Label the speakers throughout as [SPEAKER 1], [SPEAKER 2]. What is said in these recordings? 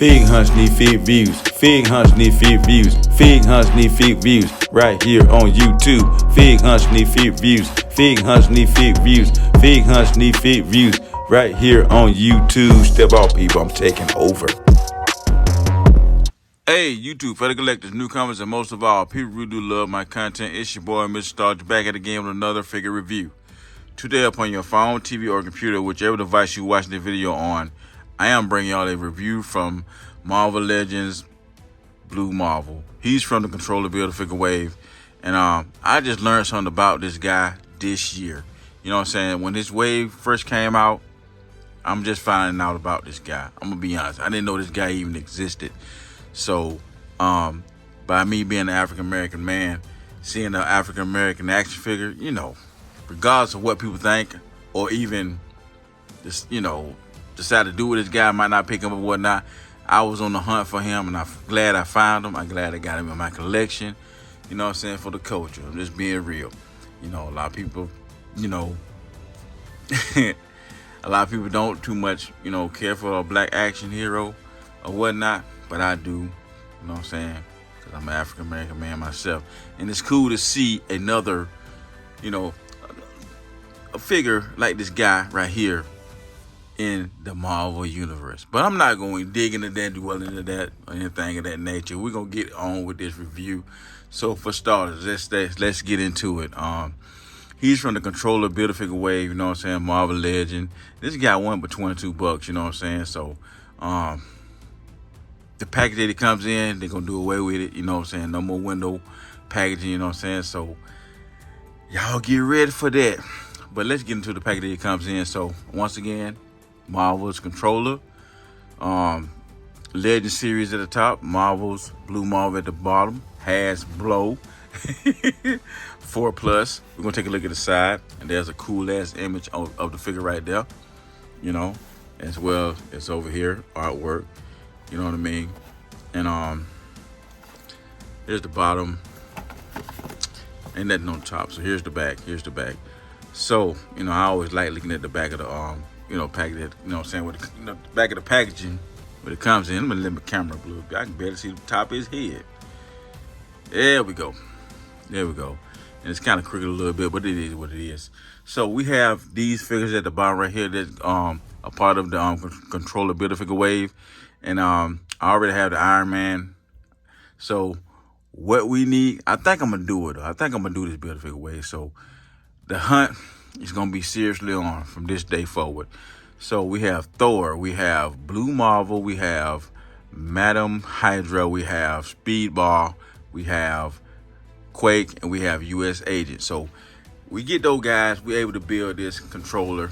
[SPEAKER 1] Fig hunts need fig views. Fig hunts need fig views. Fig hunts need fig views. Right here on YouTube. Fig hunts need fig views. Fig hunts need fig views. Fig hunts need fig views. Right here on YouTube. Step out, people. I'm taking over. Hey, YouTube, fellow collectors, newcomers, and most of all, people who do love my content. It's your boy, Mr. Starch, back at the game with another figure review. Today, upon your phone, TV, or computer, whichever device you're watching the video on, I am bringing y'all a review from Marvel Legends Blue Marvel. He's from the Controller Build-A-Figure Wave, and I just learned something about this guy this year. You know what I'm saying? When this wave first came out, I'm just finding out about this guy. I'm gonna be honest. I didn't know this guy even existed. So, by me being an African-American man, seeing an African-American action figure, you know, regardless of what people think, or even just, you know, decide to do with this guy, might not pick him up or whatnot, I was on the hunt for him, and I'm glad I found him. I'm glad I got him in my collection, you know what I'm saying, for the culture. I'm just being real. You know, a lot of people, you know, a lot of people don't too much, you know, care for a black action hero or whatnot. But I do, you know what I'm saying? Because I'm an African-American man myself. And it's cool to see another, you know, a figure like this guy right here in the Marvel Universe. But I'm not going to dig into that, dwell into that, or anything of that nature. We're going to get on with this review. So for starters, let's get into it. He's from the Controller Build-A-Figure Wave, you know what I'm saying? Marvel Legend. This guy won for $22, you know what I'm saying? So, the package that it comes in, they're going to do away with it, you know what I'm saying? No more window packaging, you know what I'm saying? So, y'all get ready for that. But let's get into the package that it comes in. So, once again, Marvel's Controller. Legend series at the top. Marvel's Blue Marvel at the bottom. Hasbro. 4+. We're going to take a look at the side. And there's a cool-ass image of the figure right there. You know, as well as over here, artwork. You know what I mean? And here's the bottom. Ain't nothing on top. So here's the back. Here's the back. So, you know, I always like looking at the back of the you know, package. You know what I'm saying? With the, you know, the back of the packaging when it comes in. I'm gonna let my camera blue. I can barely see the top of his head. There we go. There we go. And it's kind of crooked a little bit, but it is what it is. So we have these figures at the bottom right here that a part of the Controller Build-A-Figure Wave. And I already have the Iron Man. So what we need, I think I'm gonna do it. I think I'm gonna do this Build-A-Figure Wave. So the hunt is gonna be seriously on from this day forward. So we have Thor, we have Blue Marvel, we have Madam Hydra, we have Speedball, we have Quake, and we have US Agent. So we get those guys, we're able to build this Controller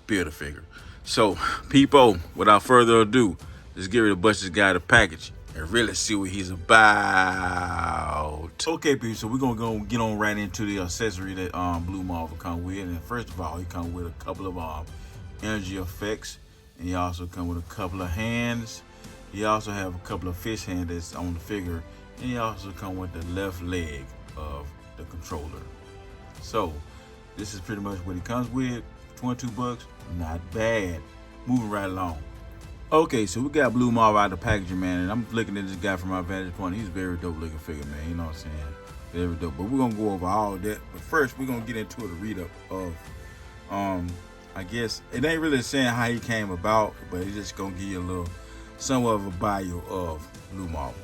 [SPEAKER 1] Build-A-Figure. So people, without further ado, let's get ready to bust this guy the package and really see what he's about. Okay, people, so we're going to go get on right into the accessory that Blue Marvel come with. And first of all, he come with a couple of energy effects. And he also come with a couple of hands. He also have a couple of fish hands that's on the figure. And he also come with the left leg of the controller. So this is pretty much what he comes with. $22, not bad. Moving right along. Okay, so we got Blue Marvel out of the packaging, man, and I'm looking at this guy from my vantage point. He's a very dope looking figure, man, you know what I'm saying? Very dope. But we're gonna go over all that. But first, we're gonna get into the read-up of, I guess, it ain't really saying how he came about, but it's just gonna give you a little, somewhat of a bio of Blue Marvel.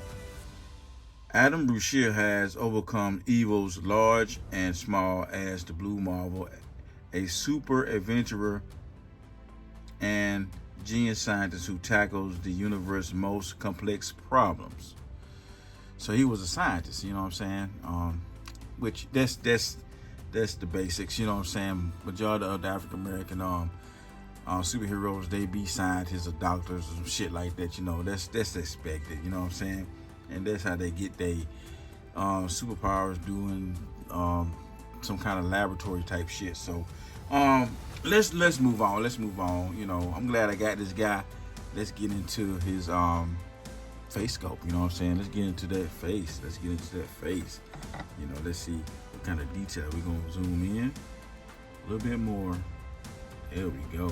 [SPEAKER 1] Adam Brashear has overcome evils large and small as the Blue Marvel, a super adventurer and genius scientist who tackles the universe's most complex problems. So he was a scientist, you know what I'm saying? Which that's the basics, you know what I'm saying? Majority of the African American superheroes, they be scientists or doctors or some shit like that, you know. That's expected, you know what I'm saying? And that's how they get their superpowers, doing some kind of laboratory type shit. So let's move on. Let's move on. You know, I'm glad I got this guy. Let's get into his face sculpt. You know what I'm saying? Let's get into that face. Let's get into that face. You know, let's see what kind of detail. We're gonna zoom in a little bit more. There we go.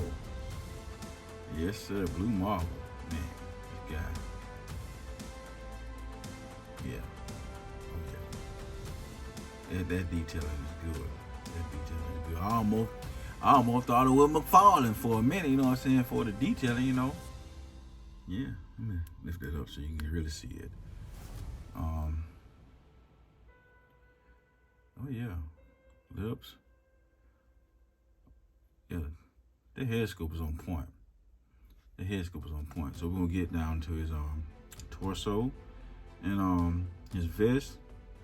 [SPEAKER 1] Yes, sir. Blue Marvel. Man, this guy. That detailing is good. That detailing is good. I almost thought it was McFarlane for a minute, you know what I'm saying, for the detailing, you know. Yeah, let me lift that up so you can really see it. Oh yeah, lips. Yeah, the head scope is on point. The head scope is on point. So we're gonna get down to his torso and his vest.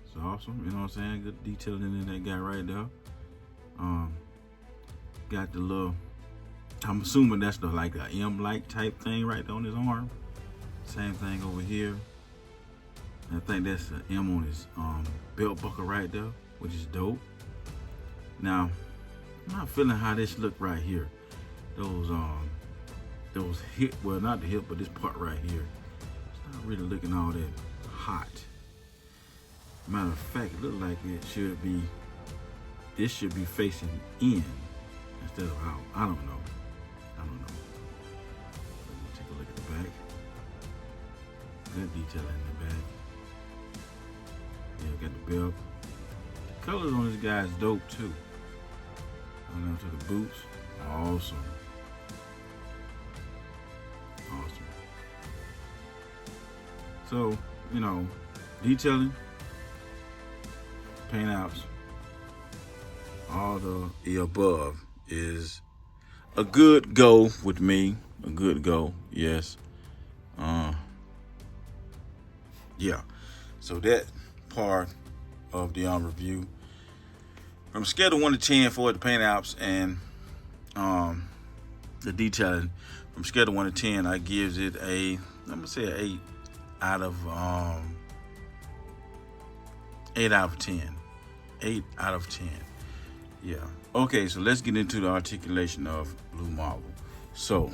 [SPEAKER 1] It's awesome, you know what I'm saying? Good detailing in that guy right there. Got the little, I'm assuming that's the like a M-like type thing right there on his arm. Same thing over here. I think that's an M on his belt buckle right there, which is dope. Now, I'm not feeling how this look right here. Those hip, well not the hip, but this part right here. It's not really looking all that hot. Matter of fact, it looks like it should be, this should be facing in instead of out. I don't know. Let me take a look at the back. Good detail in the back. Yeah, got the belt. The colors on this guy is dope too. Going down to the boots. Awesome. Awesome. So, you know, detailing, paint outs, all the above is a good go with me. A good go, yes. Yeah. So that part of the review, from scale of 1 to 10 for the paint outs and the detailing, from scale of 1 to 10, I gives it I'm gonna say an 8 out of 8 out of 10. 8 out of 10. Yeah. Okay, so let's get into the articulation of Blue Marble. So,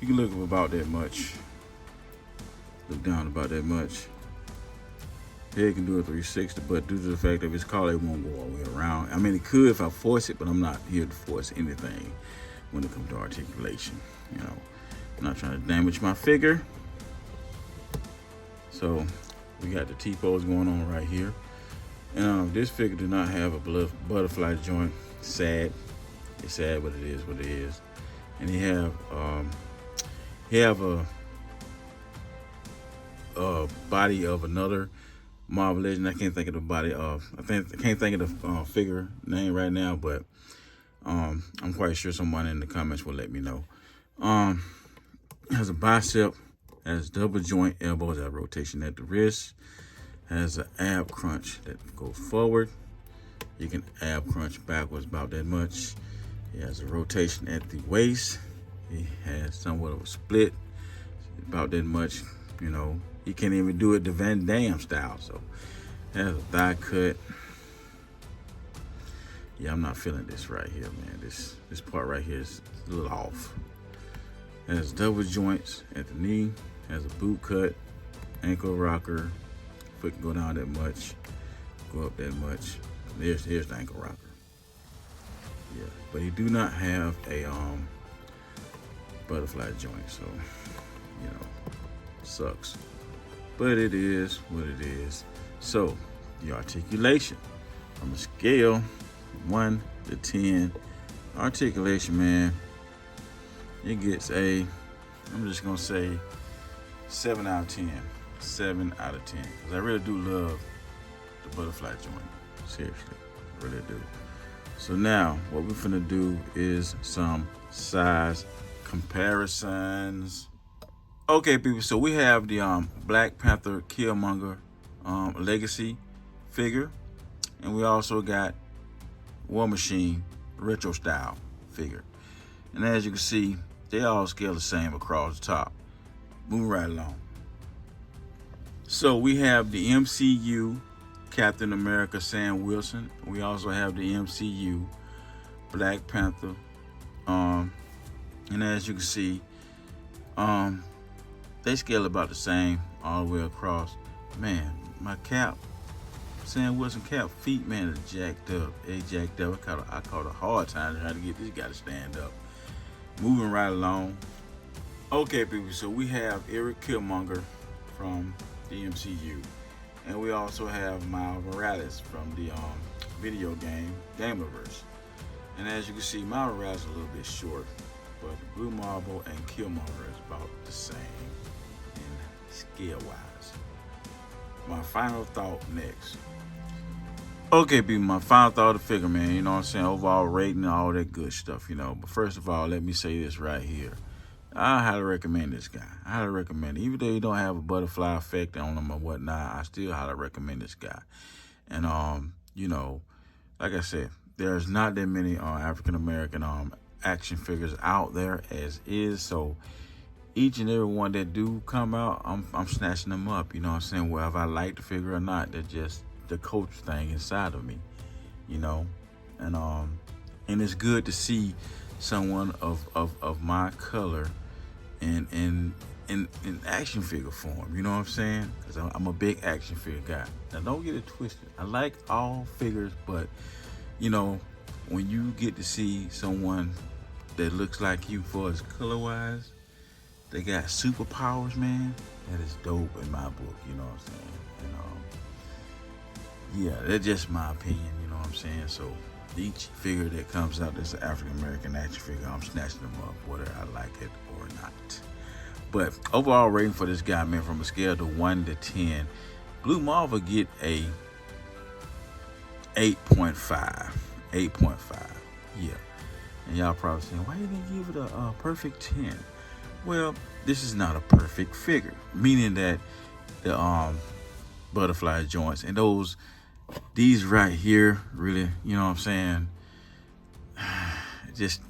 [SPEAKER 1] you can look up about that much. Look down about that much. Head can do a 360, but due to the fact of its collar, it won't go all the way around. I mean, it could if I force it, but I'm not here to force anything when it comes to articulation. You know, I'm not trying to damage my figure. So, we got the T-pose going on right here. And this figure do not have a butterfly joint. Sad. It's sad, but it is what it is. And he have a body of another Marvel Legend. I can't think of the body of. I can't think of the figure name right now, but I'm quite sure someone in the comments will let me know. Has a bicep, has double joint elbows, has rotation at the wrist, has an ab crunch that goes forward. You can ab crunch backwards about that much. He has a rotation at the waist. He has somewhat of a split, about that much. You know, he can't even do it the Van Damme style. So, has a thigh cut. Yeah, I'm not feeling this right here, man. This part right here is a little off. Has double joints at the knee. Has a boot cut, ankle rocker. Foot can go down that much, go up that much. Here's the ankle rocker. Yeah, but he do not have a butterfly joint, so you know, sucks. But it is what it is. So the articulation from a scale 1 to 10, articulation, man, it gets I'm just gonna say 7 out of 10. 7 out of 10. Because I really do love the butterfly joint. Seriously, I really do. So now, what we're finna do is some size comparisons. Okay, people, so we have the Black Panther Killmonger Legacy figure. And we also got War Machine retro style figure. And as you can see, they all scale the same across the top. Moving right along. So we have the MCU Captain America Sam Wilson. We also have the MCU Black Panther. And as you can see, they scale about the same all the way across. Man, my Cap, Sam Wilson Cap feet, man, is jacked up. They jacked up. I caught a hard time trying to get this guy to stand up. Moving right along. Okay, people, so we have Eric Killmonger from the MCU. And we also have Miles Morales from the video game Gamerverse. And as you can see, Miles Morales is a little bit short, but Blue Marble and Killmonger is about the same in scale-wise. My final thought next. Okay, people, my final thought of the figure, man. You know what I'm saying? Overall rating and all that good stuff, you know. But first of all, let me say this right here. I highly recommend this guy. I highly recommend it. Even though you don't have a butterfly effect on him or whatnot, I still highly recommend this guy. And, you know, like I said, there's not that many African-American action figures out there as is. So each and every one that do come out, I'm snatching them up. You know what I'm saying? Whether I like the figure or not, they're just the coach thing inside of me, you know. And it's good to see someone of my color in action figure form, you know what I'm saying? Because I'm a big action figure guy. Now don't get it twisted. I like all figures, but you know, when you get to see someone that looks like you for as color wise, they got superpowers, man. That is dope in my book, you know what I'm saying? And yeah, that's just my opinion, you know what I'm saying? So each figure that comes out that's an African-American action figure, I'm snatching them up, whether I like it or not. But overall rating for this guy, man, from a scale to 1 to 10, Blue Marvel get a 8.5. 8.5. Yeah. And y'all probably saying, why you didn't give it a perfect 10? Well, this is not a perfect figure, meaning that the butterfly joints and these right here really, you know what I'm saying, just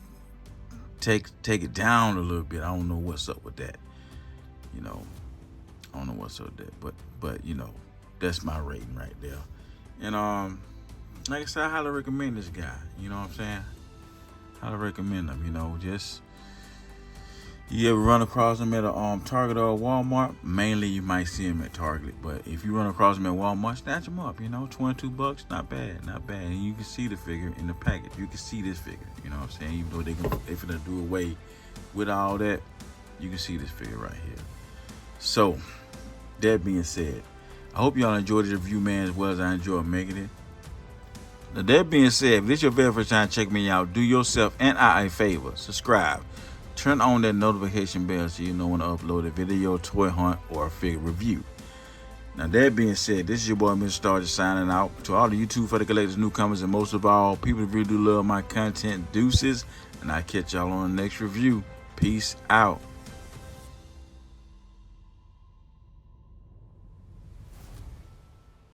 [SPEAKER 1] take it down a little bit. I don't know what's up with that, you know. I don't know what's up with that, but you know, that's my rating right there. And like I said, I highly recommend this guy, you know what I'm saying? Highly recommend him, you know. Just, you ever run across him at a Target or a Walmart? Mainly you might see him at Target, but if you run across him at Walmart, snatch him up, you know. $22, not bad, not bad. And you can see the figure in the package. You can see this figure, you know what I'm saying? Even though they're gonna do away with all that, you can see this figure right here. So, that being said, I hope y'all enjoyed the review, man, as well as I enjoyed making it. Now, that being said, if this is your very first time checking me out, do yourself and I a favor. Subscribe. Turn on that notification bell so you know when I upload a video, toy hunt, or a figure review. Now, that being said, this is your boy, Mr. Star, just signing out. To all the YouTube for the collectors, newcomers, and most of all, people that really do love my content, deuces. And I'll catch y'all on the next review. Peace out.